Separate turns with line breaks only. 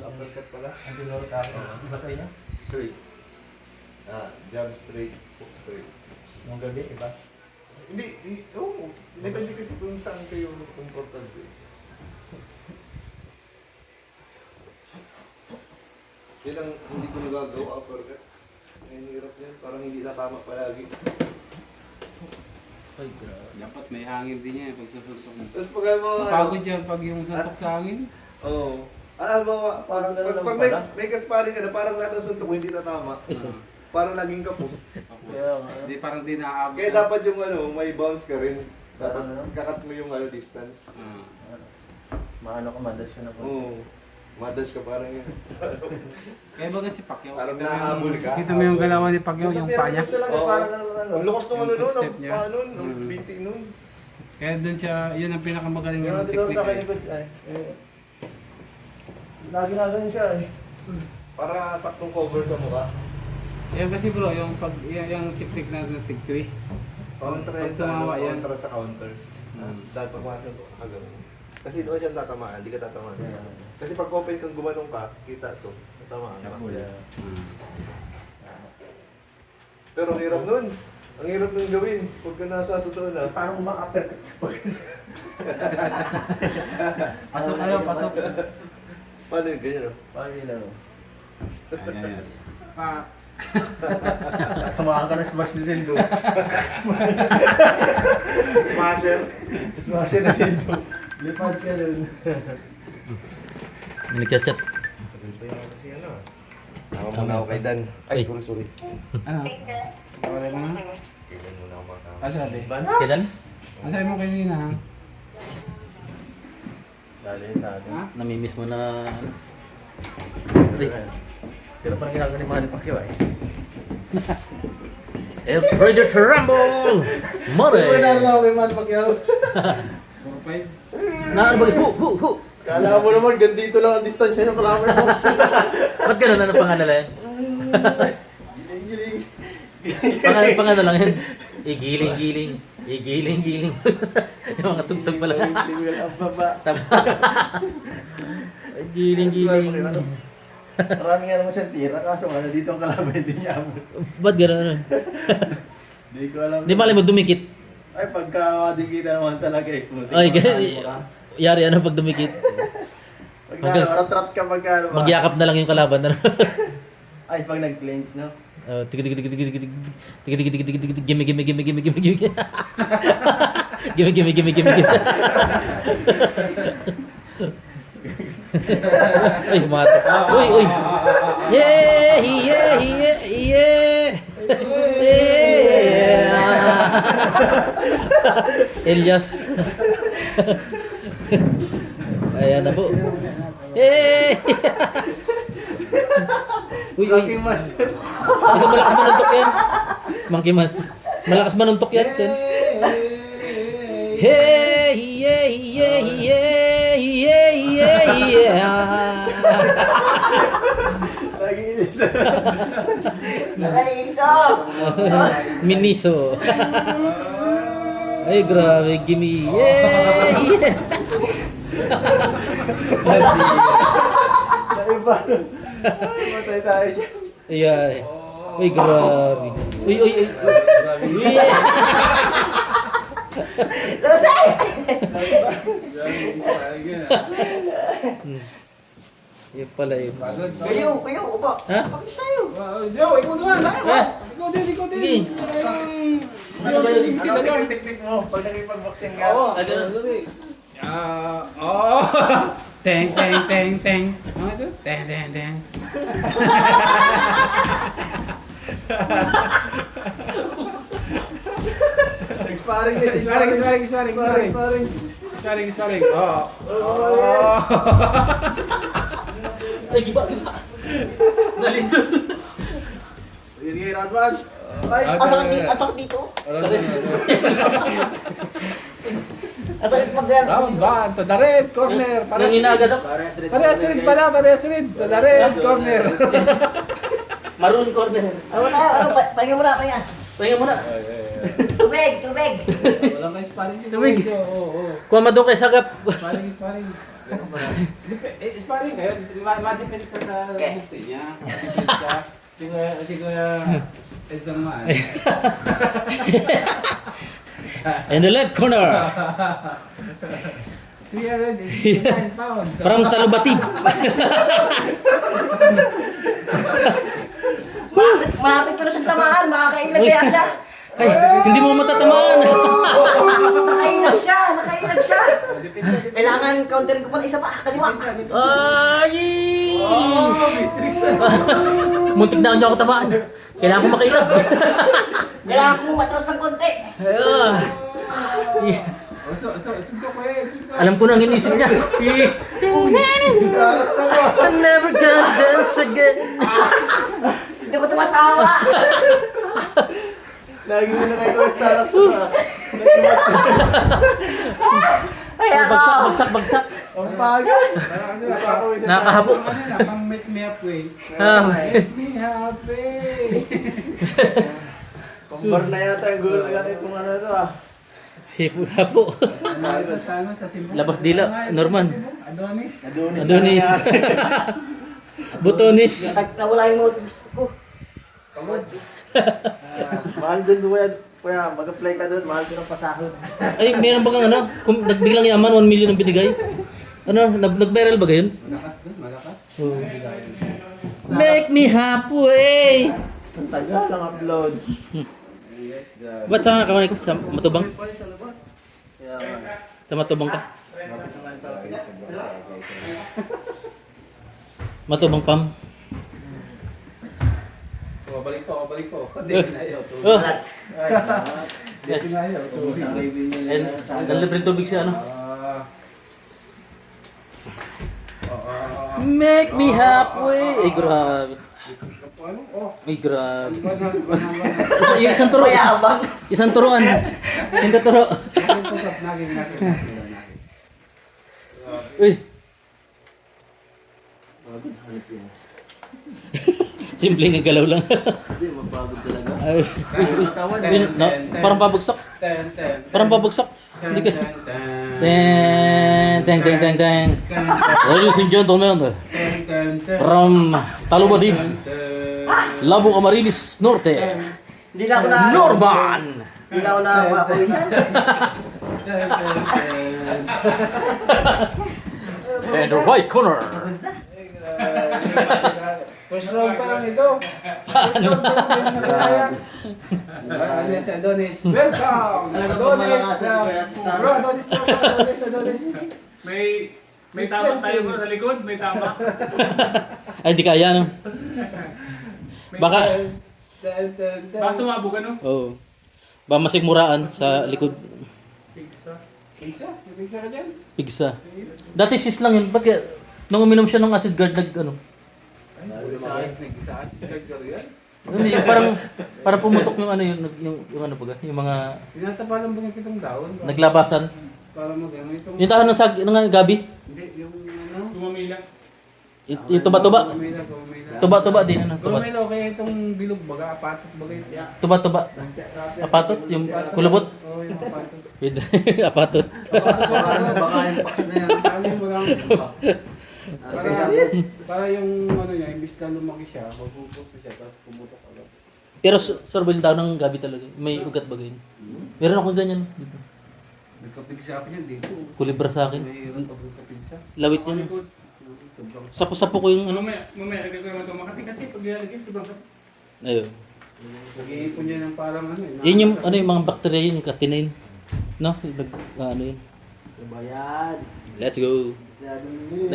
uppercut pala.
Ang tinuro sa akin. Iba sa inyo?
Straight. Jab straight, hook straight.
Yung gabi, iba?
Oo. Depende kasi kung saan kayo comfortable. Yan ang hindi ko nagagawa, uppercut. Ang hirap yan, parang hindi natama palagi.
Ay, grabe.
Dapat may hangin din yan pag susuntok mo.
Tapos pag
Mapagod yan pag yung suntok sa hangin.
Oo. Alam mo,
Parang ganun lang
pag
pala.
may kasparing ka na, parang lahat ng suntok mo hindi tatama. Parang laging kapos.
Kaya nga.
Hindi parang di naaabot.
Kaya dapat yung may bounce ka rin. Dapat
Ano?
kakat mo yung distance.
Maano ka, mandas siya na po.
Oo. Madash ka parang yun.
Kaya baga si Pacquiao.
Parang
kita mo
nahabol
yung-
ka.
Kita mo yung galawan ni Pacquiao, yung paa niya.
Oo.
Parang ano.
Ang lakas ng
Yung
ano nun,
footstep
ang
niya.
paa nun, ang
Mm.
biti nun.
Kaya doon siya, yun ang pinakamagaling
Yung
ng
tinuro sa akin ni
technique.
Coach, lagi na ganun siya eh.
Para saktong cover sa mukha.
Kaya kasi bro, yung pag yung technique na tig-twist.
Counter
Pag
yan sa
tumawa yan.
kontra sa counter. Dahil pag mga hanggang. Kasi doon siya tatamaan, hindi ka tatamaan. Kasi pag open kang gumanong ka, kita to. Tatamaan ka. Pero ang hirap nun. Ang hirap nung gawin. Pagka nasa totoo na.
Parang umaka-uppercut.
Pasok kayo, pasok.
Paano yung ganyan?
Paano yun ano?
Ayan. Pa.
Samahan ka na smash ni Zindo.
Smasher.
Smash na Zindo. Lipad ka dun.
Nagchat-chat.
Tagal pa yan kasi ano. Tama muna ako kay Dan. Ay, sorry.
Ano? Okay lang na?
Kay Dan muna ako makasama.
Ah, sabi.
Kailan?
Ang sabi mo kanina, ha?
Dali sa atin.
Ha?
Namimiss mo na...
Pero parang ginagawa ni Manny Pacquiao eh.
It's ready to rumble! Mare!
ako kay Manny Pacquiao.
4-5.
Na ano ba? Hu!
Kala mo naman, gandito lang ang distansya ng kalaban mo.
Ba't ganun? Ano pangalan yan?
Giling-giling.
Pangalan lang yan. Igiling-giling. Igiling-giling. Yung mga tugtog pala.
Giling-giling ang baba.
Tama. Igiling-giling.
Marami nga naman siyang tira, kaso nga dito ang kalaban hindi niya abot.
Ba't ganun?
Hindi ko alam.
Di malay mo dumikit.
Ay, pagka kita naman talaga eh.
Ay, yari ano pag dumikit.
Pagka ratrat ka pagka ano ba?
Magyakap na lang yung kalaban.
Ay, pag nag-clench, no?
Tig gimme Ay, mata. Uy. Yeah. Elias. Ayan na po. Uy.
King Master.
Malakas manuntok yan. Monkey man. Malakas manuntok yan, Sen. Yeah.
Lagi ilis.
Miniso. Ay, grabe. Gimme. Yeah.
Naiba. Ay, matay tayo dyan.
Ayan. Uy, grabe. Uy. Yan pala yun.
Kayo, upo.
Ha?
Kapis tayo.
Joe, ikaw naman!
Ha?
Ikaw din!
Sige. Ano ba yun?
Ano sige technique mo pag nakipag-boxing ka?
Ah, ganun.
Oh! Teng! Ano ito? Teng!
Nag-sparring din.
Sparring. Oo.
Ay, giba. Nalito.
Sige, round one. Ay,
Asakit dito. Asakit pag yan.
Round 1 to the red corner.
Nangina agad ako.
Parehas red. To the red corner.
Maroon corner.
Pahinga muna.
Pahinga muna.
Tubig.
Walang kayo sparring dito.
Tumig.
Oo.
Kuha mo doon kay Sagap.
Sparring. Sparring kayo, ma-depend ka sa bukti niya. Depend ka. Si Kuya Edson naman.
In the left corner.
389 pounds.
From Talubatib.
Malapit ko na siyang tamaan. Makakailag kaya siya.
Ay, hindi mo matatamaan.
Nakailag siya. Nakailag siya. Kailangan counterin ko pa ng isa pa. Kaliwa.
Ay! Muntik na ako tamaan. Kailangan ko makailag.
Kailangan ko matras ng konti.
Suntok ko eh.
Alam ko na ang inisip niya. I never gonna dance again.
Hindi ko tumatawa.
Lagi mo na kayo ko Starbucks na.
Ay, ako.
Bagsak.
Ang pagod.
Nakakahabok.
Pang meet me halfway.
Ah.
Meet me halfway.
Kumbar na yata yung gulo lang itong ano to ah.
Hipo-hapo.
Sa Cebu.
Labas dila, Norman.
Adonis.
Adonis. Butonis.
Nawala yung motives ko.
Mahal din kuya, mag-apply ka doon, mahal din ang pasahod.
Ay, meron ba kang ano? Kung nagbiglang yaman, 1 million ang binigay? Ano, nag-viral ba gayon?
Malakas doon, malakas.
Make me happy.
Ang tagal ang upload.
Yes, God.
Ba't saan ka kamay sa matubang?
Sa labas. Kaya
Sa matubang ka?
lapit naman sa akin.
Matubang pam?
Balik ko. Hindi na yun.
Oh!
Hindi na yun.
Nalibreng tubig siya, ano?
Ah.
Make me happy. Ay, grabe.
Ano? Oh.
Ay, grabe.
Banang.
Yung isang turo.
Mayabang.
Isang turuan. Hindi turo.
Naging.
Uy. Simpleng ang galaw lang.
Hindi, mapagod talaga.
Ay. Uy, parang pabagsak. Parang pabagsak. Hindi ka. Teng. Ladies and gentlemen, from Talubatib, Labo Camarines Norte,
Hindi na ako na...
Norman!
Hindi na ako na makapawisan.
And the right corner.
First round pa lang ito. First round pa lang ito nakakaya. Ano si Adonis? Welcome! Adonis! Bro, Adonis.
May tama tayo bro sa likod, may tama.
Ay, hindi kaya, no? Baka,
Baka sumabog ano?
oo. Baka masigmuraan sa likod.
Isa ka dyan?
Pigsa. Dati sis lang yun. Ba't kaya, nung uminom siya ng acid guard, ano?
Nag-isa yan.
Hindi, yung parang pumutok yung ano yung ano baga, yung mga
Tinatapalan ba niya kitang daon?
naglabasan.
Para mag-ano itong...
Yung dahon ng gabi,
Hindi, yung ano?
Tumamila.
yung tuba-tuba.
Gumila.
Tuba-tuba din ano, tuba.
Gumila, kaya itong bilog baga, apatot baga ito.
Tuba-tuba. Apatot, yung kulubot.
Oo, yung apatot.
Pwede. Apatot.
Baka yung box na yan.
Ano yung baga? Para yung ano niya, imbis na lumaki siya, magpupos siya, tapos pumutok agad.
Pero sorbo yung dahon ng gabi talaga. May ugat bagay. Meron ako ganyan dito.
Nagkapigsa ako niyan dito.
Kulibra sa akin.
Mayroon pa nagkapigsa.
Lawit yan.
Sobrang
Sapo-sapo ko yung ano.
Mamaya, lagay ko naman ito. Makati kasi pag ilalagay, diba?
Ayun.
nag-iipon niya ng parang ano eh.
Yun yung ano yung mga bacteria yun, yung catinin. No? Ano yun.
Ano ba yan?
Let's go.
Masyadong